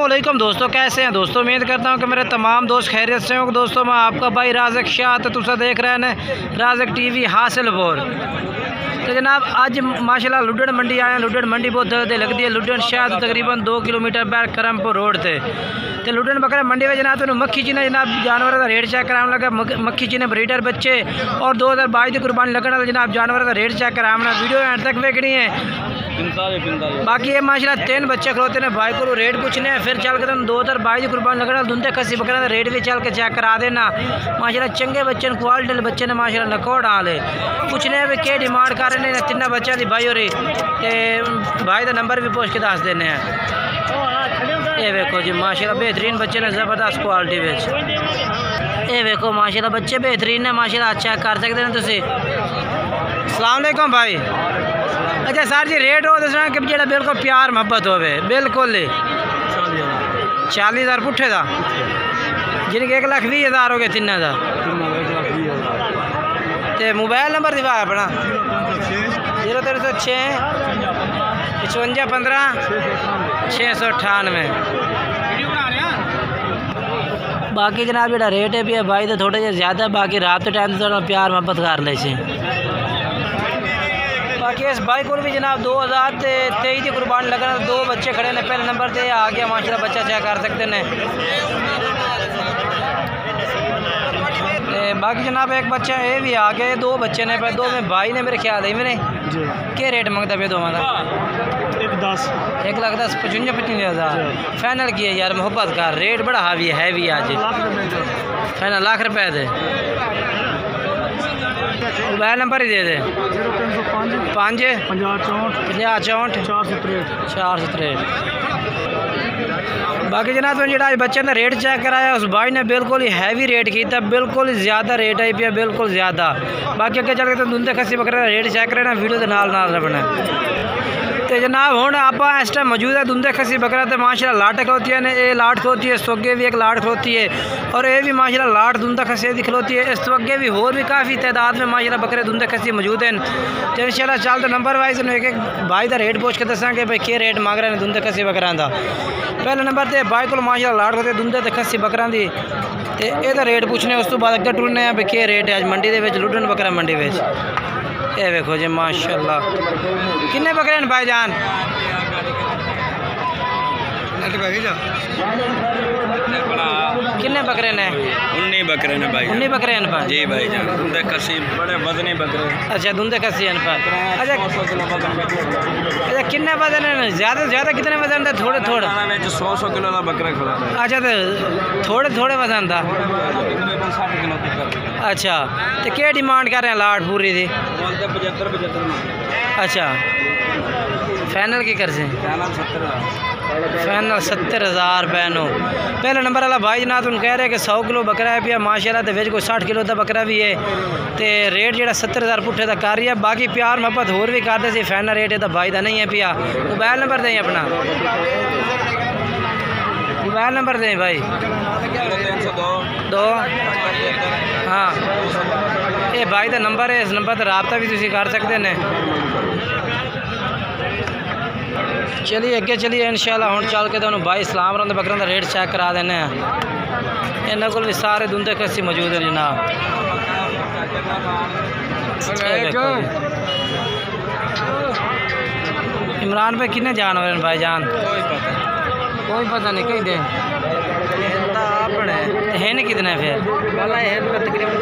वालेकुम दोस्तों, कैसे हैं दोस्तों। उम्मीद करता हूं कि मेरे तमाम दोस्त खैरियत से होंगे। दोस्तों मैं आपका भाई राज़क शाह, तो तुम देख रहे हैं राज़क टीवी हासिलपुर। तो जनाब अज माशाल्लाह लुडन मंडी आए हैं। लुडन मंडी बहुत जल्दी लगती है। लुडन शहर तकरीबन 2 किलोमीटर बैठ करमपुर रोड से। तो लुडन बकरा मंडी में जनाब तो मक्खी चीने जनाब जानवर का रेट चेक कराने लगा। मक्खी चीने ब्रीडर बच्चे और 2022 की कुर्बानी लगने वाला जनाब जानवर का रेट चेक कराना। वीडियो एंड तक देखनी है। बाकी ये माशाल्लाह 3 बच्चे खलोते हैं। भाई को रेट पूछने हैं, फिर चल के तुम 2022 की कुर्बानी लगना दुंदे खसी बकरा का रेट भी चल के चेक करा देना। माशाल्लाह चंगे बच्चे ने, क्वालिटी बच्चे ने माशाल्लाह नकोड़ आले पूछने भी क्या डिमांड कर रहे हैं। 3 बच्चों की भाई होरी ते भाई का नंबर भी पूछ के दस देने हैं। ये देखो जी माशाल्लाह बेहतरीन बच्चे ने, ज़बरदस्त क्वालिटी विच। ये देखो माशाल्लाह बच्चे बेहतरीन ने माशाल्लाह, चेक कर सकते हैं तुसी। अस्सलाम वालेकुम भाई। अच्छा सर जी रेट हो दसना कि जो बिल्कुल प्यार मुहब्बत हो बिल्कुल 40,000 पुट्ठे का, जिनके 1,20,000 हो गए तीनों का। तो मोबाइल नंबर दिवा अपना 0306 55 15 698। बाकी जनाब जो रेट है भी भाई तो थोड़ा जिहा ज़्यादा, बाकी रात के टाइम थोड़ा प्यार मुहब्बत कर ले। बाकी इस भाई को भी जनाब 2023 की कुर्बानी लगना। 2 बच्चे खड़े ने, पहले नंबर से आ गया माशाल्लाह बच्चा चेक कर सकते हैं। बाकी जनाब एक बच्चा ये भी आ गया। 2 बच्चे ने, 2 में भाई ने मेरे ख्याल है मैंने क्या रेट मंगता पे 2 का 1,10,000 55,000 फाइनल किया यार। मोहब्बत का रेट बड़ा हावी है भी आज फाइनल लाख रुपए दे। मोबाइल नंबर ही दे दे 5 50 64 463। बाकी जनाब तो जो बच्चे ने रेट चेक कराया उस भाई ने बिल्कुल ही हैवी रेट किया, बिल्कुल ही ज़्यादा रेट आई पिया, बिल्कुल ज़्यादा। बाकी अगर चल के तो दुंदे खसी बकरे रेट चेक करना, वीडियो के नाल रखना। तो जनाब हुण आप इस टाइम मौजूद है दुंदे खसी बकरा। तो माशाल्लाह लाट खलोती है ने, ये लाट खलोती है, इस तो अगे भी एक लाट खलोती है और ये भी माशाल्लाह लाट दुंदा खसी की खलोती है। इस तो अगे भी होर भी काफ़ी तादाद में माशाल्लाह बकरे दुंदे खसी मौजूद हैं। तो इंशाल्लाह चल तो नंबर वाइज एक भाई का रेट पूछ के दसा कि भाई क्या रेट मांग रहे हैं दुंदे खसी बकरा का। पहले नंबर पर भाई को माशाल्लाह लाट होते दुंदे खसी बकरा की, तो यदा रेट पूछने। उस तो बाद अगर टुरने भाई क्या रेट है अज मंडी के लुडन बकरा मंडी में। ये देखो जी माशाल्लाह किन्ने बकरे हैं भाईजान। किन्ने बकरे ने? 19 बकरे ने भाई। 19 बकरे हैं भाई। जी भाई जान दुंदे खसी बड़े वजनी बकरे। अच्छा दुंदे खसी हैं पर। अच्छा अच्छा किन्ने वजन है? ज़्यादा से ज़्यादा कितने वजन थे? थोड़े 100 किलो का बकरा खड़ा है। अच्छा तो थोड़े वजन था। 60 किलो तक। अच्छा तो क्या डिमांड कर रहे हैं लाट पूरी थी? 75। अच्छा फाइनल की कर से? फाइनल 70,000 रुपये नो। पहले नंबर वाला भाई जनाब तुम कह रहे हैं कि 100 किलो बकरा है पिया माशाल्लाह, तो कोई 60 किलो का बकरा भी है। तो रेट जो 70,000 पुट्ठे का कर रही है। बाकी प्यार मोहब्बत होर भी करते थे। फाइनल रेट है तो भाई का नहीं है पिया। मोबाइल नंबर दें अपना, मोबाइल नंबर दें भाई 2 हाँ ये भाई का नंबर है। इस नंबर पर रबता भी तुम कर सकते हैं। चलिए अगे चलिए इंशाल्लाह हुण चल के तो भाई सलाम रंद बकरों का रेट चेक करा देने हैं। इन्होंने को भी सारे दुंदे खसी मौजूद हैं जनाब। इमरान भाई कितने जानवर हैं भाईजान? कोई पता नहीं कहीं दे है नहीं कितने फिर तकरीबन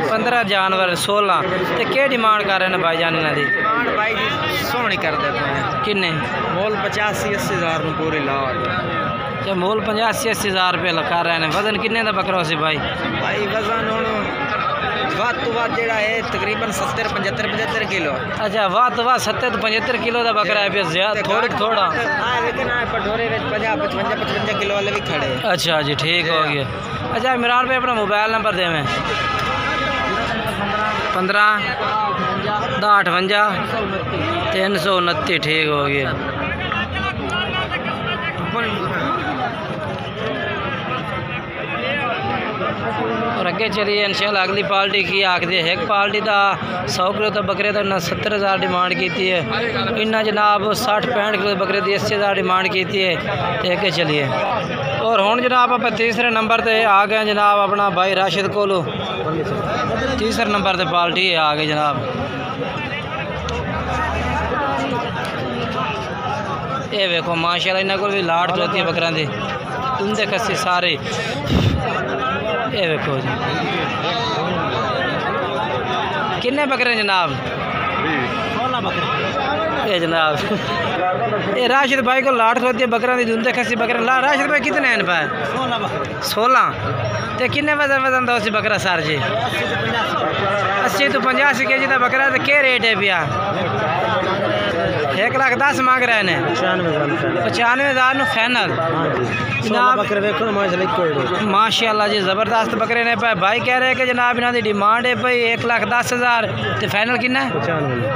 15 जानवर 16। तो क्या डिमांड कर रहे हैं भाईजान इन्हों की? भाई जी सोहनी कर देते हैं। किन्ने मोल 85-80 हज़ार पूरे लाट। अच्छा मोल 85-80 रुपये कर रहे हैं। वजन किन्ने का बकरा से भाई? भाई वजन वध तो वध जोड़ा है तकरीबन 70-75 किलो। अच्छा वध तो वध 70-75 किलो का बकरा है फिर थोड़ा लेकिन पठोरे 50-55 किलो वाले भी खड़े। अच्छा जी ठीक हो गया। अच्छा इमरान भाई अपना मोबाइल नंबर दे मैं 15 58 329। ठीक हो गया। और अगे चलिए इंशाल्लाह अगली पार्टी की आखदी है। एक पार्टी का 100 किलो तो बकरे तो इन्हें 70,000 डिमांड की है। इन्हें जनाब 60-65 किलो बकरे की 80,000 डिमांड की है। तो अगे चलिए और हुण जनाब आप तीसरे नंबर पर आ गए जनाब अपना भाई राशिद कोलो। तीसरे नंबर पर पार्टी आ गई जनाब। ये वेखो माशाल्लाह इन्होंने को भी लाट खलोती है बकरा दी तुंदे खस्सी सारे। ये वेखो जी किन्ने बकरे जनाब? 16 बकरे। ये जनाब ये राशिद भाई को लाट खलोती है बकरा दी दुंदे खस्सी बकरे। राशिद भाई कितने हैं पे? 16। तो किन्ने वजन दो सी बकरा सर जी? 80 तो 85 kg का बकरा। तो क्या रेट है भैया? 1,10,000 मांग रहे हैं। 95,000 फाइनल जनाब। माशाल्लाह जी ज़बरदस्त बकरे ने पे। भाई कह रहे हैं कि जनाब इन्हों की डिमांड है भाई 1,10,000 तो फाइनल कितना?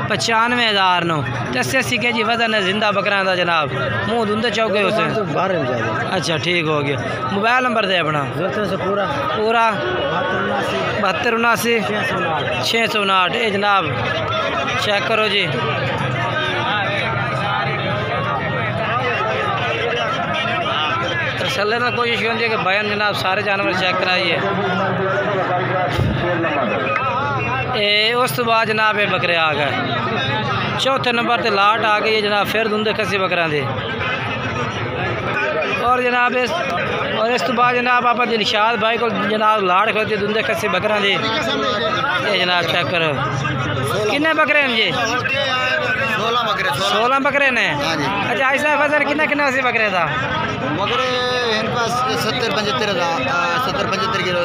95,000 नो। 80 kg वजन है जिंदा बकरा का जनाब। मुँह धुंधे चौके उसे। अच्छा ठीक हो गया। मोबाइल नंबर दे अपना पूरा 7279 ये जनाब चेक करो जी। तसल्ली की कोशिश होती है कि बयान जनाब सारे जानवर चेक कराइए। उस तो बाद जनाब ये बकरे आ गए। चौथे नंबर पर लाट आ गई है जनाब फिर धुंधे खसी बकरा दी। और जनाब इस तो बाद जनाब आप दिलशाद भाई को जनाब लाट खलोती धुंधे खसी बकरा दी। ये जनाब चेक करो किन्ने बकरे हैं जी? 16 बकरे ने। अच्छा ऐसा वजन कितना बकरे था? बकरे 70-75 किलो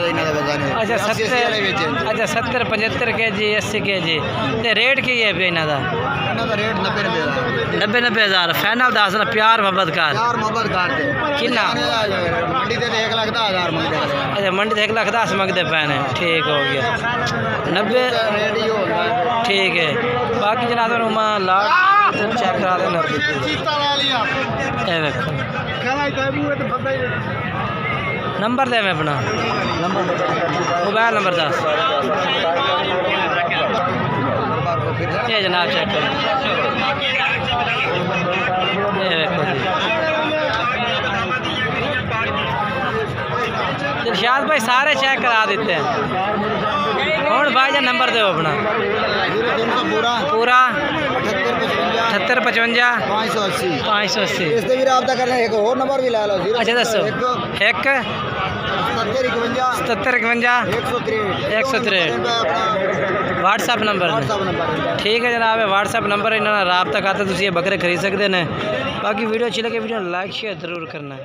अच्छा 70-75 kg 80 kg। तो रेट की है भी इन्हों का? रेट 90,000 फाइनल दस ना प्यार मोहब्बत कर कितना? मंडी से 1,10,000 मंगते। अच्छा मंडी से 1,10,000 मंगते पे ने। ठीक हो गया 90 ठीक है। बाकी जनाब लाट चेक करा देना। नंबर दे मैं अपना मोबाइल नंबर 10 ये जनाब चेक करो। ये देखो जी दिलशाद भाई सारे चेक करा देते हैं। और भाई जा नंबर दो अपना पूरा 7855 580। इससे भी राब्ता करना है। एक और नंबर भी ला लो। अच्छा दसो। 1 77 163 व्हाट्सएप नंबर। ठीक है जनाब व्हाट्सएप नंबर इन्होंने रबता करते तुम ये बकरे खरीद सकते हैं। बाकी वीडियो अच्छी लगे वीडियो लाइक शेयर जरूर करना है।